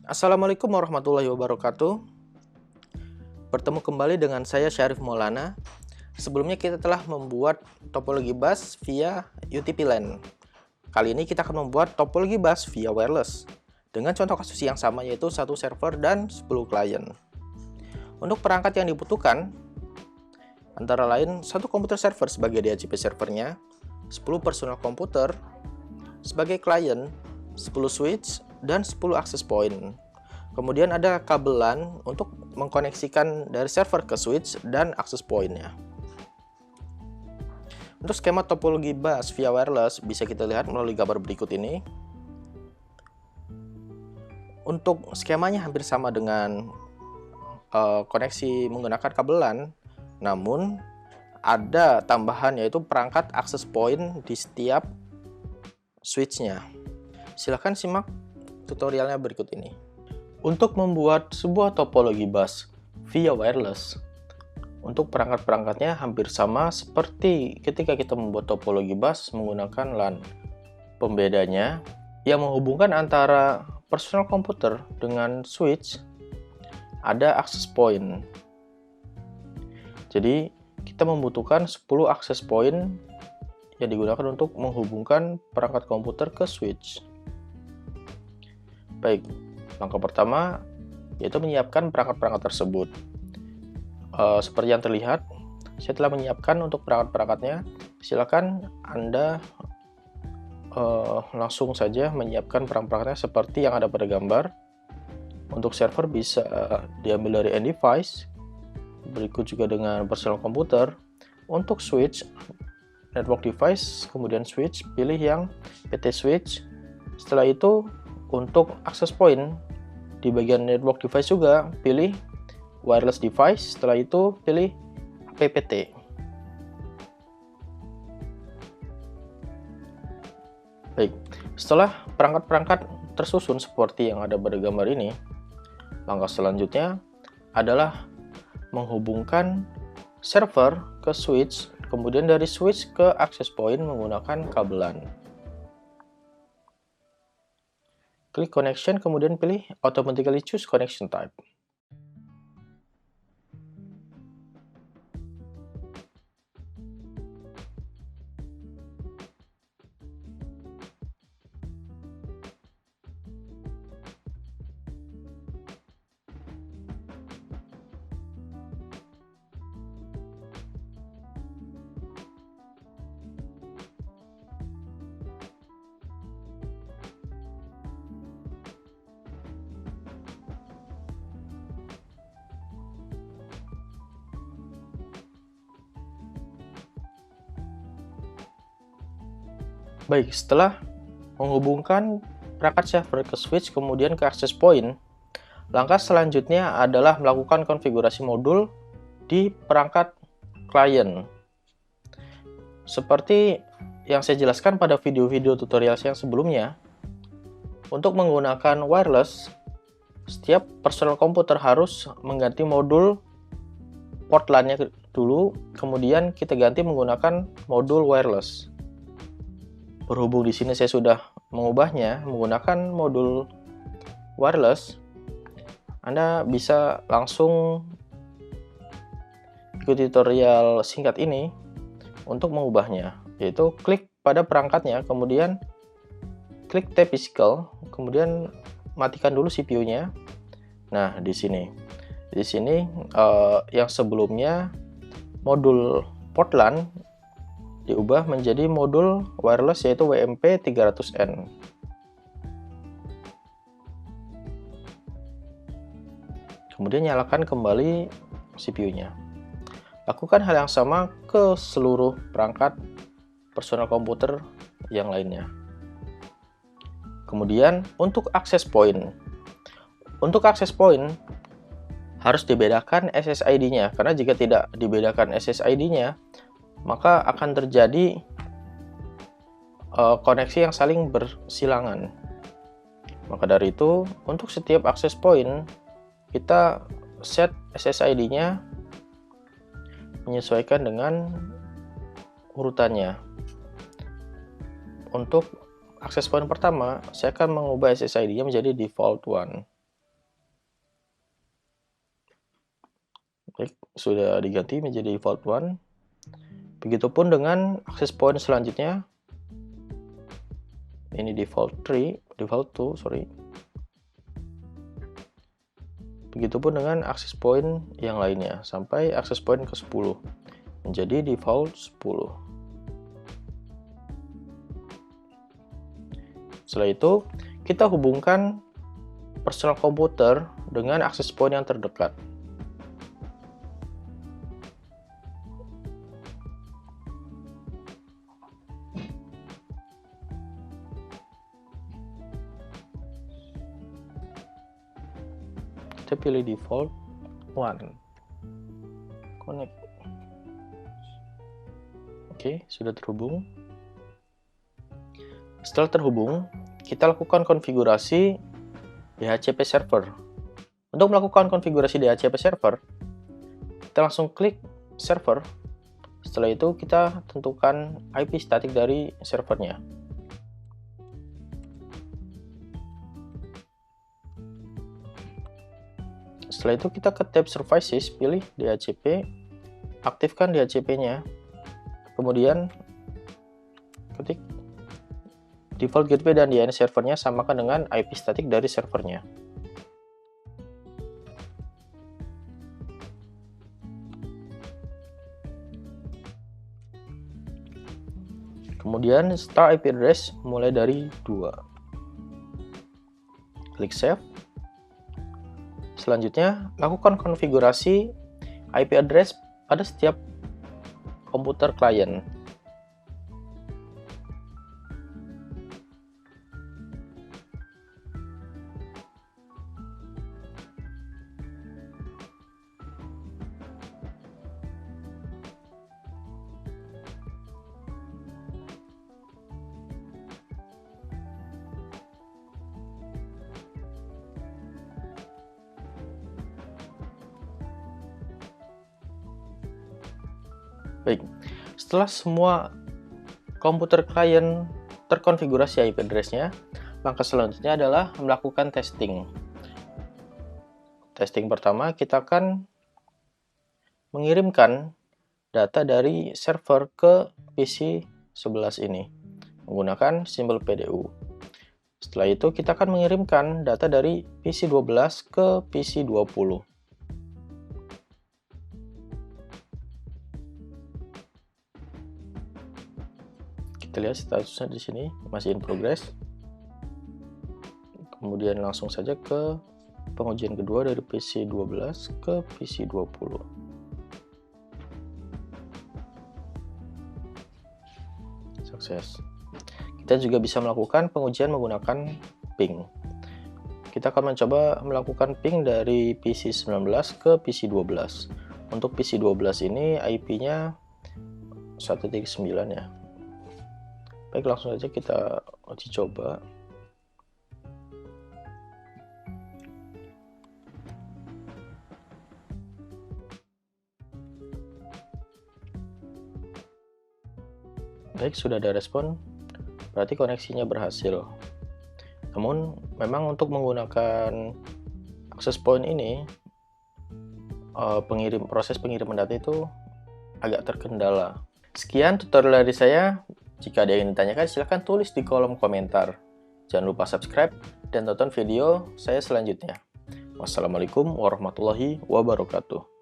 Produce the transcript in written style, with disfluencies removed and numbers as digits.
Assalamualaikum warahmatullahi wabarakatuh. Bertemu kembali dengan saya Syarif Maulana. Sebelumnya kita telah membuat topologi bus via UTP LAN. Kali ini kita akan membuat topologi bus via wireless dengan contoh kasus yang sama, yaitu satu server dan 10 klien. Untuk perangkat yang dibutuhkan antara lain satu komputer server sebagai DHCP servernya, 10 personal komputer sebagai klien, 10 switch, dan 10 access point. Kemudian ada kabel LAN untuk mengkoneksikan dari server ke switch dan access point-nya. Untuk skema topologi bus via wireless bisa kita lihat melalui gambar berikut ini. Untuk skemanya hampir sama dengan koneksi menggunakan kabel LAN, namun ada tambahan yaitu perangkat access point di setiap switch-nya. Silahkan simak tutorialnya berikut ini. Untuk membuat sebuah topologi bus via wireless, untuk perangkat-perangkatnya hampir sama seperti ketika kita membuat topologi bus menggunakan LAN. Pembedanya yang menghubungkan antara personal komputer dengan switch ada access point. Jadi kita membutuhkan 10 access point yang digunakan untuk menghubungkan perangkat komputer ke switch. Baik, langkah pertama yaitu menyiapkan perangkat-perangkat tersebut. Seperti yang terlihat, saya telah menyiapkan untuk perangkat-perangkatnya. Silakan Anda langsung saja menyiapkan perangkat-perangkatnya seperti yang ada pada gambar. Untuk server bisa diambil dari end device, berikut juga dengan personal komputer. Untuk switch, network device, kemudian switch, pilih yang PT switch. Setelah itu untuk access point di bagian network device juga pilih wireless device, setelah itu pilih PPT. Baik, setelah perangkat-perangkat tersusun seperti yang ada pada gambar ini, langkah selanjutnya adalah menghubungkan server ke switch, kemudian dari switch ke access point menggunakan kabel LAN. Klik connection, kemudian pilih automatically choose connection type. Baik, setelah menghubungkan perangkat server ke switch kemudian ke access point, langkah selanjutnya adalah melakukan konfigurasi modul di perangkat klien. Seperti yang saya jelaskan pada video-video tutorial saya sebelumnya, untuk menggunakan wireless, setiap personal komputer harus mengganti modul port LAN-nya dulu, kemudian kita ganti menggunakan modul wireless. Berhubung di sini saya sudah mengubahnya menggunakan modul wireless, Anda bisa langsung ikuti tutorial singkat ini untuk mengubahnya, yaitu klik pada perangkatnya, kemudian klik T physical, kemudian matikan dulu CPU-nya. Nah, di sini yang sebelumnya modul port LAN diubah menjadi modul wireless yaitu WMP300N. Kemudian nyalakan kembali CPU-nya. Lakukan hal yang sama ke seluruh perangkat personal komputer yang lainnya. Kemudian untuk access point. Untuk access point harus dibedakan SSID-nya, karena jika tidak dibedakan SSID-nya, maka akan terjadi koneksi yang saling bersilangan. Maka dari itu, untuk setiap access point, kita set SSID-nya menyesuaikan dengan urutannya. Untuk access point pertama, saya akan mengubah SSID-nya menjadi default one. Baik, sudah diganti menjadi default 1. Begitupun dengan access point selanjutnya. Ini default 2, sorry. Begitupun dengan access point yang lainnya sampai access point ke 10 menjadi default 10. Setelah itu, kita hubungkan personal komputer dengan access point yang terdekat. Kita pilih default 1. Connect. Oke, sudah terhubung. Setelah terhubung, kita lakukan konfigurasi DHCP server. Untuk melakukan konfigurasi DHCP server, kita langsung klik server. Setelah itu kita tentukan IP statik dari servernya. Setelah itu kita ke tab services, pilih DHCP, aktifkan DHCP-nya. Kemudian ketik default gateway dan DNS servernya samakan dengan IP statik dari servernya. Kemudian start IP address mulai dari 2. Klik save. Selanjutnya, lakukan konfigurasi IP address pada setiap komputer klien. Baik, setelah semua komputer klien terkonfigurasi IP address-nya, langkah selanjutnya adalah melakukan testing. Testing pertama, kita akan mengirimkan data dari server ke PC 11 ini menggunakan simbol PDU. Setelah itu, kita akan mengirimkan data dari PC 12 ke PC 20. Kita lihat statusnya di sini masih in progress. Kemudian langsung saja ke pengujian kedua dari PC 12 ke PC 20. Sukses. Kita juga bisa melakukan pengujian menggunakan ping. Kita akan mencoba melakukan ping dari PC 19 ke PC 12. Untuk PC 12 ini IP-nya 1.9 ya. Baik, langsung saja kita uji coba. Baik, sudah ada respon, berarti koneksinya berhasil. Namun, memang untuk menggunakan access point ini, proses pengiriman data itu agak terkendala. Sekian tutorial dari saya. Jika ada yang ditanyakan, silahkan tulis di kolom komentar. Jangan lupa subscribe dan tonton video saya selanjutnya. Wassalamualaikum warahmatullahi wabarakatuh.